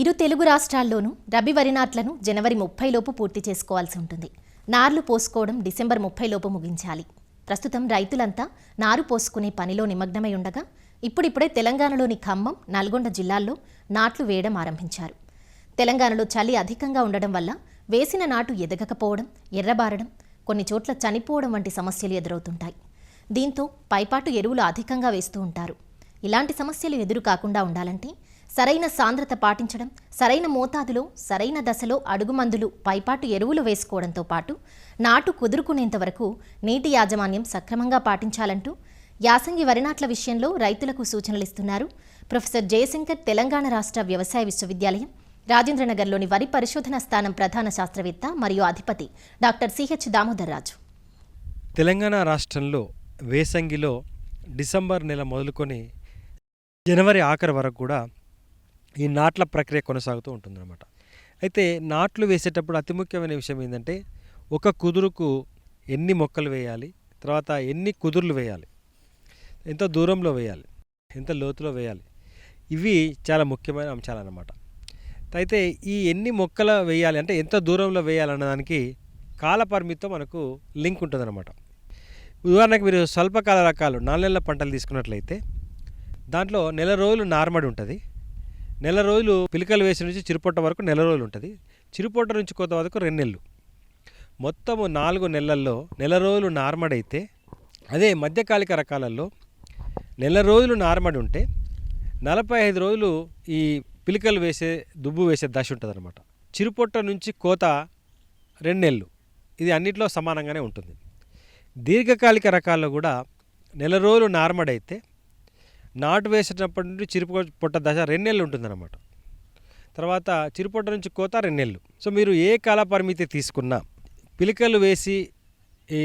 ఇరు తెలుగు రాష్ట్రాల్లోనూ రబీ వరి నాట్లను జనవరి 30 లోపు పూర్తి చేసుకోవాల్సి ఉంటుంది. నార్లు పోసుకోవడం డిసెంబర్ 30 లోపు ముగించాలి. ప్రస్తుతం రైతులంతా నారు పోసుకునే పనిలో నిమగ్నమై ఉండగా ఇప్పుడిప్పుడే తెలంగాణలోని ఖమ్మం, నల్గొండ జిల్లాల్లో నాట్లు వేయడం ఆరంభించారు. తెలంగాణలో చలి అధికంగా ఉండడం వల్ల వేసిన నాటు ఎదగకపోవడం, ఎర్రబారడం, కొన్ని చోట్ల చనిపోవడం వంటి సమస్యలు ఎదురవుతుంటాయి. దీంతో పైపాటు ఎరువులు అధికంగా వేస్తూ ఉంటారు. ఇలాంటి సమస్యలు ఎదురు కాకుండా ఉండాలంటే సరైన సాంద్రత పాటించడం, సరైన మోతాదులో సరైన దశలో అడుగుమందులు, పైపాటు ఎరువులు వేసుకోవడంతో పాటు నాటు కుదురుకునేంత వరకు నీటి యాజమాన్యం సక్రమంగా పాటించాలంటూ యాసంగి వరినాట్ల విషయంలో రైతులకు సూచనలిస్తున్నారు ప్రొఫెసర్ జయశంకర్ తెలంగాణ రాష్ట్ర వ్యవసాయ విశ్వవిద్యాలయం రాజేంద్రనగర్లోని వరి పరిశోధన స్థానం ప్రధాన శాస్త్రవేత్త మరియు అధిపతి డాక్టర్ సిహెచ్ దామోదర్ రాజు. తెలంగాణ రాష్ట్రంలో వేసంగిలో డిసెంబర్ నెల మొదలుకొని జనవరి ఆఖరి వరకు కూడా ఈ నాట్ల ప్రక్రియ కొనసాగుతూ ఉంటుందన్నమాట. అయితే నాట్లు వేసేటప్పుడు అతి ముఖ్యమైన విషయం ఏంటంటే ఒక కుదురుకు ఎన్ని మొక్కలు వేయాలి, తర్వాత ఎన్ని కుదుర్లు వేయాలి, ఎంత దూరంలో వేయాలి, ఎంత లోతులో వేయాలి, ఇవి చాలా ముఖ్యమైన అంశాలు అన్నమాట. అయితే ఈ ఎన్ని మొక్కలు వేయాలి అంటే ఎంత దూరంలో వేయాలన్న దానికి కాల పరిమితితో మనకు లింక్ ఉంటుందన్నమాట. ఉదాహరణకు మీరు స్వల్పకాల రకాలు 4 నెలల పంటలు తీసుకున్నట్లయితే దాంట్లో నెల రోజులు నార్మడి ఉంటుంది, నెల రోజులు పిలకలు వేసి నుంచి చిరుపొట్ట వరకు నెల రోజులు ఉంటుంది, చిరుపొట్ట నుంచి కోత వరకు 2 నెలలు, మొత్తము 4 నెలల్లో నెల రోజులు నార్మడి అయితే, అదే మధ్యకాలిక రకాలలో నెల రోజులు నార్మడి ఉంటే 45 రోజులు ఈ పిలకలు వేసే దుబ్బు వేసే దశ ఉంటుంది అనమాట. చిరుపొట్ట నుంచి కోత 2 నెలలు, ఇది అన్నిట్లో సమానంగానే ఉంటుంది. దీర్ఘకాలిక రకాల్లో కూడా నెల రోజులు నార్మడి అయితే నాటు వేసేటప్పటి నుండి చిరుపొట్ట దశ 2 నెలలు ఉంటుందన్నమాట. తర్వాత చిరుపొట్ట నుంచి కోత 2 నెలలు. సో మీరు ఏ కాల పరిమితి తీసుకున్నా పిలకలు వేసి ఈ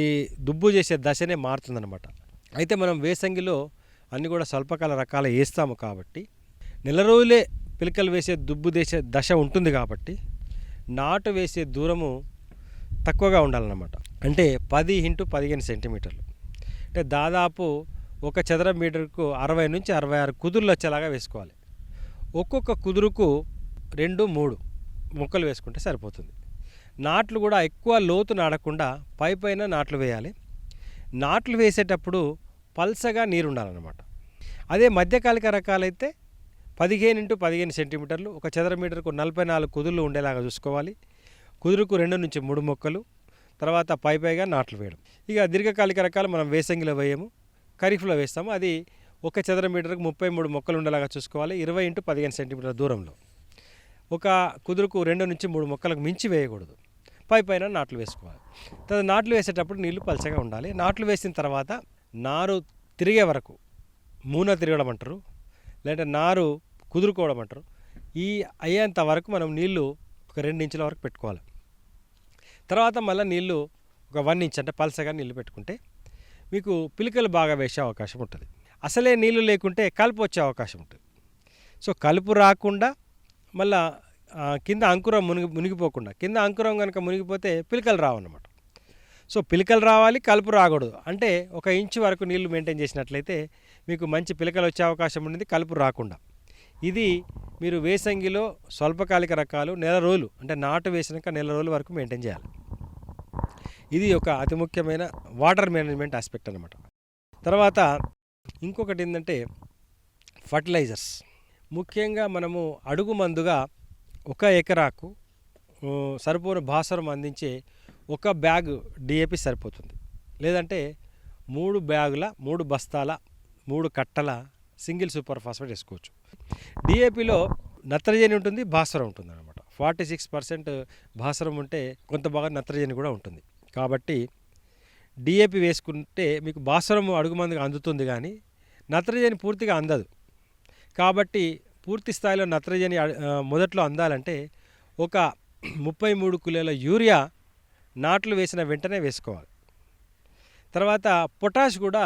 దుబ్బు చేసే దశనే మారుతుందన్నమాట. అయితే మనం వేసంగిలో అన్నీ కూడా స్వల్పకాల రకాలు వేస్తాము కాబట్టి నెల రోజులే పిలకలు వేసే దుబ్బు చేసే దశ ఉంటుంది కాబట్టి నాటు వేసే దూరము తక్కువగా ఉండాలన్నమాట. అంటే 10 x 15 సెంటీమీటర్లు, అంటే దాదాపు ఒక చదరపు మీటర్కు 60 నుంచి 66 కుదురులు వచ్చేలాగా వేసుకోవాలి. ఒక్కొక్క కుదురుకు 2-3 మొక్కలు వేసుకుంటే సరిపోతుంది. నాట్లు కూడా ఎక్కువ లోతు నాడకుండా పైపైన నాట్లు వేయాలి. నాట్లు వేసేటప్పుడు పల్సగా నీరు ఉండాలన్నమాట. అదే మధ్యకాలిక రకాలైతే 15 x 15 సెంటీమీటర్లు, ఒక చదరపు మీటర్కు 44 కుదురులు ఉండేలాగా చూసుకోవాలి. కుదురుకు 2 నుంచి 3 మొక్కలు, తర్వాత పైగా నాట్లు వేయడం. ఇక దీర్ఘకాలిక రకాలు మనం వేసంగిలో వేయము, ఖరీఫ్లో వేస్తాము. అది ఒక చదరపు మీటర్కు 33 మొక్కలు ఉండేలాగా చూసుకోవాలి. 20 x 15 సెంటీమీటర్ల దూరంలో ఒక కుదురుకు 2 నుంచి 3 మొక్కలకు మించి వేయకూడదు. పైన నాట్లు వేసుకోవాలి. తర్వాత నాట్లు వేసేటప్పుడు నీళ్లు పలచగా ఉండాలి. నాట్లు వేసిన తర్వాత నారు తిరిగే వరకు, మూన తిరగడం అంటారు, లేదంటే నారు కుదురుకోవడం అంటారు, ఈ అయ్యేంత వరకు మనం నీళ్లు ఒక 2 ఇంచుల వరకు పెట్టుకోవాలి. తర్వాత మళ్ళీ నీళ్లు ఒక 1 ఇంచ్ అంటే పలసగా నీళ్లు పెట్టుకుంటే మీకు పిలకలు బాగా వేసే అవకాశం ఉంటుంది. అసలే నీళ్లు లేకుంటే కలుపు వచ్చే అవకాశం ఉంటుంది. సో కలుపు రాకుండా మళ్ళా కింద అంకురం మునిగిపోకుండా, కింద అంకురం కనుక మునిగిపోతే పిలకలు రావన్నమాట. సో పిలకలు రావాలి, కలుపు రాకూడదు. అంటే 1 ఇంచు వరకు నీళ్లు మెయింటైన్ చేసినట్లయితే మీకు మంచి పిలకలు వచ్చే అవకాశం ఉంటుంది, కలుపు రాకుండా. ఇది మీరు వేసంగిలో స్వల్పకాలిక రకాలు నెల రోజులు, అంటే నాటు వేసినాక నెల రోజుల వరకు మెయింటైన్ చేయాలి. ఇది ఒక అతి ముఖ్యమైన వాటర్ మేనేజ్మెంట్ ఆస్పెక్ట్ అన్నమాట. తర్వాత ఇంకొకటి ఏంటంటే ఫర్టిలైజర్స్. ముఖ్యంగా మనము అడుగు మందుగా 1 ఎకరాకు సరిపోని భాస్వరం అందించే 1 బ్యాగ్ DAP సరిపోతుంది. లేదంటే 3 బ్యాగుల 3 బస్తాల 3 కట్టల సింగిల్ సూపర్ ఫాస్ఫేట్ వేసుకోవచ్చు. DAPలో నత్రజని ఉంటుంది, భాస్వరం ఉంటుంది అనమాట. 46% భాస్వరం ఉంటే కొంత బాగా నత్రజని కూడా ఉంటుంది. కాబట్టి DAP వేసుకుంటే మీకు భాస్వరం అడుగుమందుగా అందుతుంది, కానీ నత్రజని పూర్తిగా అందదు. కాబట్టి పూర్తి స్థాయిలో నత్రజని మొదట్లో అందాలంటే ఒక 33 కిలోల యూరియా నాట్లు వేసిన వెంటనే వేసుకోవాలి. తర్వాత పొటాష్ కూడా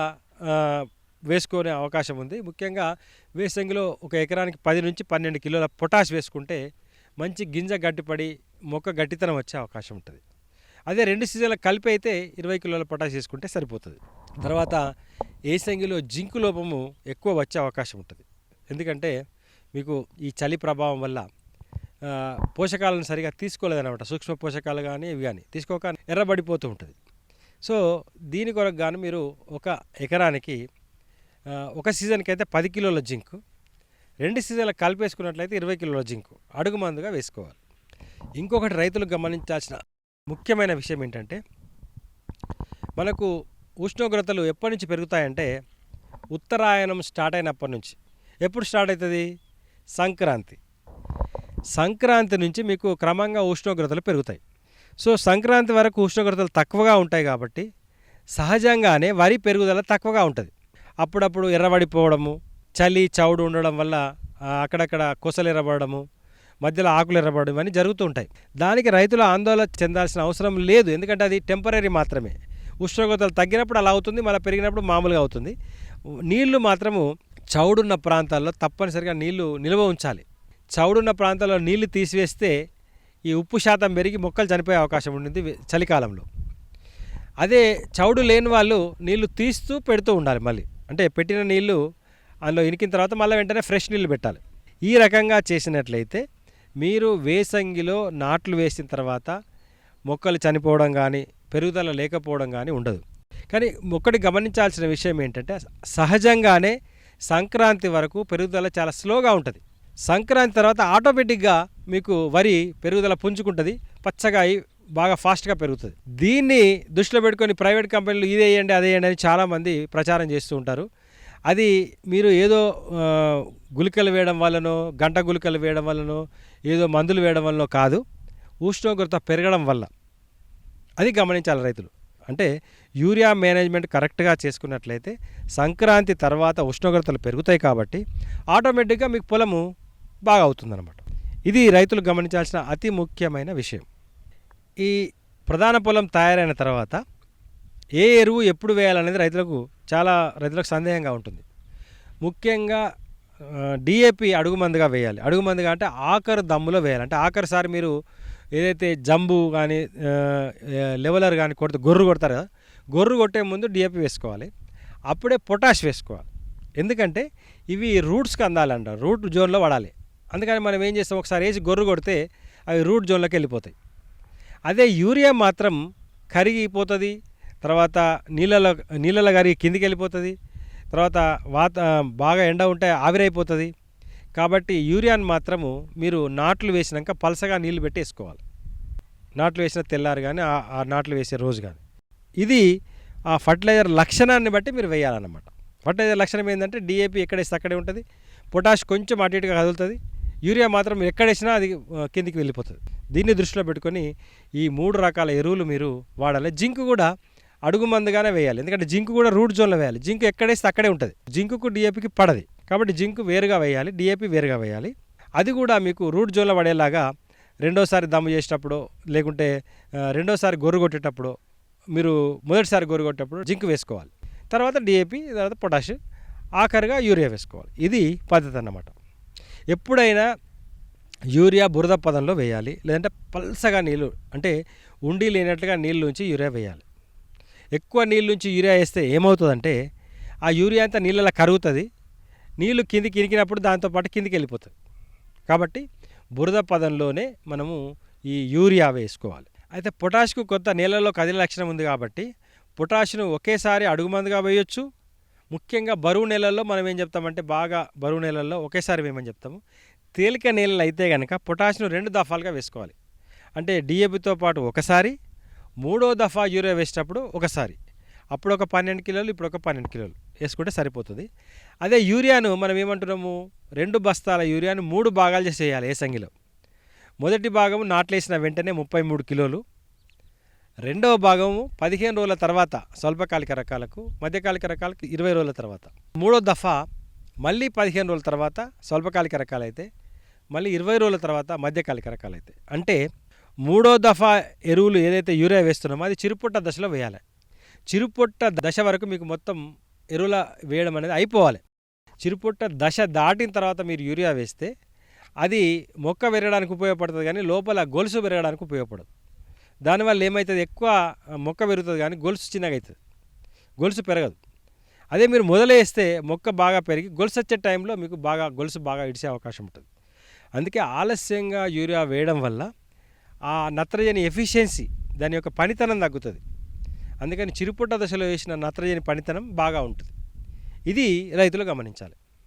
వేసుకునే అవకాశం ఉంది. ముఖ్యంగా వేసంగిలో 1 ఎకరానికి 10 నుంచి 12 కిలోల పొటాష్ వేసుకుంటే మంచి గింజ గట్టిపడి మొక్క గట్టితనం వచ్చే అవకాశం ఉంటుంది. అదే 2 సీజన్ల కలిపి అయితే 20 కిలోల పొటాష్ వేసుకుంటే సరిపోతుంది. తర్వాత ఏసంగిలో జింకు లోపము ఎక్కువ వచ్చే అవకాశం ఉంటుంది. ఎందుకంటే మీకు ఈ చలి ప్రభావం వల్ల పోషకాలను సరిగా తీసుకోలేదన్నమాట. సూక్ష్మ పోషకాలు కానీ ఇవి కానీ తీసుకోక ఎర్రబడిపోతూ ఉంటుంది. సో దీని కొరకు గాను మీరు ఒక ఎకరానికి ఒక సీజన్కి అయితే 10 కిలోల జింకు, 2 సీజన్లకు కలిపేసుకున్నట్లయితే 20 కిలోల జింకు అడుగు మందుగా వేసుకోవాలి. ఇంకొకటి రైతులు గమనించాల్సిన ముఖ్యమైన విషయం ఏంటంటే, మనకు ఉష్ణోగ్రతలు ఎప్పటి నుంచి పెరుగుతాయంటే ఉత్తరాయణం స్టార్ట్ అయినప్పటి నుంచి. ఎప్పుడు స్టార్ట్ అవుతుంది? సంక్రాంతి నుంచి మీకు క్రమంగా ఉష్ణోగ్రతలు పెరుగుతాయి. సో సంక్రాంతి వరకు ఉష్ణోగ్రతలు తక్కువగా ఉంటాయి కాబట్టి సహజంగానే వరి పెరుగుదల తక్కువగా ఉంటుంది. అప్పుడప్పుడు ఎర్రబడిపోవడము, చలి చౌడు ఉండడం వల్ల అక్కడక్కడ కొసలు ఎర్రబడము, మధ్యలో ఆకులు ఎర్రబడడం అని జరుగుతూ ఉంటాయి. దానికి రైతులు ఆందోళన చెందాల్సిన అవసరం లేదు. ఎందుకంటే అది టెంపరీ మాత్రమే. ఉష్ణోగ్రతలు తగ్గినప్పుడు అలా అవుతుంది, మళ్ళీ పెరిగినప్పుడు మామూలుగా అవుతుంది. నీళ్లు మాత్రము చౌడున్న ప్రాంతాల్లో తప్పనిసరిగా నీళ్లు నిల్వ ఉంచాలి. చౌడున్న ప్రాంతాల్లో నీళ్లు తీసివేస్తే ఈ ఉప్పు శాతం పెరిగి మొక్కలు చనిపోయే అవకాశం ఉంటుంది చలికాలంలో. అదే చౌడు లేని వాళ్ళు నీళ్లు తీస్తూ పెడుతూ ఉండాలి. మళ్ళీ అంటే పెట్టిన నీళ్లు అందులో ఇనికిన తర్వాత మళ్ళీ వెంటనే ఫ్రెష్ నీళ్ళు పెట్టాలి. ఈ రకంగా చేసినట్లయితే మీరు వేసంగిలో నాట్లు వేసిన తర్వాత మొక్కలు చనిపోవడం కానీ పెరుగుదల లేకపోవడం కానీ ఉండదు. కానీ ఒకటి గమనించాల్సిన విషయం ఏంటంటే, సహజంగానే సంక్రాంతి వరకు పెరుగుదల చాలా స్లోగా ఉంటుంది. సంక్రాంతి తర్వాత ఆటోమేటిక్గా మీకు వరి పెరుగుదల పుంజుకుంటుంది, పచ్చగా అయి బాగా ఫాస్ట్గా పెరుగుతుంది. దీన్ని దృష్టిలో పెట్టుకొని ప్రైవేట్ కంపెనీలు ఇదే వేయండి అదే వేయండి అని చాలామంది ప్రచారం చేస్తూ ఉంటారు. అది మీరు ఏదో గుళికలు వేయడం వల్లనో, గంట గుళికలు వేయడం వల్లనో, ఏదో మందులు వేయడం వల్లనో కాదు, ఉష్ణోగ్రత పెరగడం వల్ల. అది గమనించాలి రైతులు. అంటే యూరియా మేనేజ్మెంట్ కరెక్ట్గా చేసుకున్నట్లయితే సంక్రాంతి తర్వాత ఉష్ణోగ్రతలు పెరుగుతాయి కాబట్టి ఆటోమేటిక్గా మీకు పొలము బాగా అవుతుందన్నమాట. ఇది రైతులు గమనించాల్సిన అతి ముఖ్యమైన విషయం. ఈ ప్రధాన పొలం తయారైన తర్వాత ఏ ఎరువు ఎప్పుడు వేయాలనేది రైతులకు సందేహంగా ఉంటుంది. ముఖ్యంగా డిఏపి అడుగు మందుగా వేయాలి. అడుగు మందుగా అంటే ఆఖరు దమ్ములో వేయాలి. అంటే ఆఖరిసారి మీరు ఏదైతే జంబు కానీ లెవెలర్ కానీ గొర్రు కొడతారు కదా, గొర్రు కొట్టే ముందు డిఏపి వేసుకోవాలి. అప్పుడే పొటాష్ వేసుకోవాలి. ఎందుకంటే ఇవి రూట్స్కి అందాలంట, రూట్ జోన్లో వాడాలి. అందుకని మనం ఏం చేస్తాం, ఒకసారి వేసి గొర్రు కొడితే అవి రూట్ జోన్లోకి వెళ్ళిపోతాయి. యూరియా మాత్రం కరిగిపోతుంది, తర్వాత నీళ్ళలో కరిగి కిందికి వెళ్ళిపోతుంది, తర్వాత బాగా ఎండ ఉంటే ఆవిరైపోతుంది. కాబట్టి యూరియాని మాత్రము మీరు నాట్లు వేసినాక పలసగా నీళ్లు పెట్టి వేసుకోవాలి. నాట్లు వేసిన తెల్లారు కానీ ఆ నాట్లు వేసే రోజు కానీ. ఇది ఆ ఫర్టిలైజర్ లక్షణాన్ని బట్టి మీరు వేయాలన్నమాట. ఫర్టిలైజర్ లక్షణం ఏంటంటే డిఏపి ఎక్కడేస్తే అక్కడే ఉంటుంది, పొటాష్ కొంచెం అటు ఇటుగా కదులుతుంది, యూరియా మాత్రం ఎక్కడేసినా అది కిందికి వెళ్ళిపోతుంది. దీన్ని దృష్టిలో పెట్టుకొని ఈ 3 రకాల ఎరువులు మీరు వాడాలి. జింకు కూడా అడుగు మందుగానే వేయాలి. ఎందుకంటే జింకు కూడా రూట్ జోన్లో వేయాలి. జింకు ఎక్కడేస్తే అక్కడే ఉంటుంది. జింకుకు డిఏపికి పడది కాబట్టి జింకు వేరుగా వేయాలి, డిఏపి వేరుగా వేయాలి. అది కూడా మీకు రూట్ జోన్లో పడేలాగా రెండోసారి దమ్ము చేసేటప్పుడు, లేకుంటే రెండోసారి గొర్రు కొట్టేటప్పుడు, మీరు మొదటిసారి గొర్రు కొట్టేటప్పుడు జింకు వేసుకోవాలి. తర్వాత డిఏపి, తర్వాత పొటాష్, ఆఖరిగా యూరియా వేసుకోవాలి. ఇది పద్ధతి అన్నమాట. ఎప్పుడైనా యూరియా బురద పదంలో వేయాలి, లేదంటే పల్సగా నీళ్ళు అంటే ఉండి లేనట్లుగా నీళ్ళు నుంచి యూరియా వేయాలి. ఎక్కువ నీళ్ళు నుంచి యూరియా వేస్తే ఏమవుతుందంటే ఆ యూరియా అంతా నీళ్ళలో కరుగుతుంది, నీళ్ళు కిందికి ఇరికినప్పుడు దాంతోపాటు కిందికి వెళ్ళిపోతుంది. కాబట్టి బురద పదంలోనే మనము ఈ యూరియా వేసుకోవాలి. అయితే పొటాష్కు కొంత నీళ్ళలో కదిలే లక్షణం ఉంది కాబట్టి పొటాష్ను ఒకేసారి అడుగు మందుగా వేయొచ్చు. ముఖ్యంగా బరువు నేలల్లో మనం ఏం చెప్తామంటే, బాగా బరువు నేలల్లో ఒకేసారి వేయమని చెప్తాము. తేలిక నేలలు అయితే కనుక పొటాష్ను 2 దఫాలుగా వేసుకోవాలి. అంటే డిఏపితో పాటు ఒకసారి, 3వ దఫా యూరియా వేసేటప్పుడు ఒకసారి. అప్పుడు ఒక 12 కిలోలు, ఇప్పుడు ఒక 12 కిలోలు వేసుకుంటే సరిపోతుంది. అదే యూరియాను మనం ఏమంటున్నాము, 2 బస్తాల యూరియాను 3 భాగాలు చేసి వేయాలి ఏసంగిలో. మొదటి భాగము నాట్లేసిన వెంటనే 33 కిలోలు, రెండవ భాగము 15 రోజుల తర్వాత స్వల్పకాలిక రకాలకు, మధ్యకాలిక రకాలకు 20 రోజుల తర్వాత, 3వ దఫా మళ్ళీ 15 రోజుల తర్వాత స్వల్పకాలిక రకాలైతే, మళ్ళీ 20 రోజుల తర్వాత మధ్యకాలిక రకాలైతే. అంటే 3వ దఫా ఎరువులు ఏదైతే యూరియా వేస్తున్నామో అది చిరుపుట్ట దశలో వేయాలి. చిరుపుట్ట దశ వరకు మీకు మొత్తం ఎరువుల వేయడం అనేది అయిపోవాలి. చిరుపుట్ట దశ దాటిన తర్వాత మీరు యూరియా వేస్తే అది మొక్క పెరగడానికి ఉపయోగపడుతుంది, కానీ లోపల గొలుసు పెరగడానికి ఉపయోగపడదు. దానివల్ల ఏమవుతుంది, ఎక్కువ మొక్క పెరుగుతుంది కానీ గొలుసు చిన్నగా అవుతుంది, గొలుసు పెరగదు. అదే మీరు మొదలు వేస్తే మొక్క బాగా పెరిగి గొలుసు వచ్చే టైంలో మీకు గొలుసు బాగా ఇడిసే అవకాశం ఉంటుంది. అందుకే ఆలస్యంగా యూరియా వేయడం వల్ల ఆ నత్రజని ఎఫిషియన్సీ దాని యొక్క పనితనం తగ్గుతుంది. అందుకని చిరుపుట్ట దశలో వేసిన నత్రజని పనితనం బాగా ఉంటుంది. ఇది రైతులు గమనించాలి.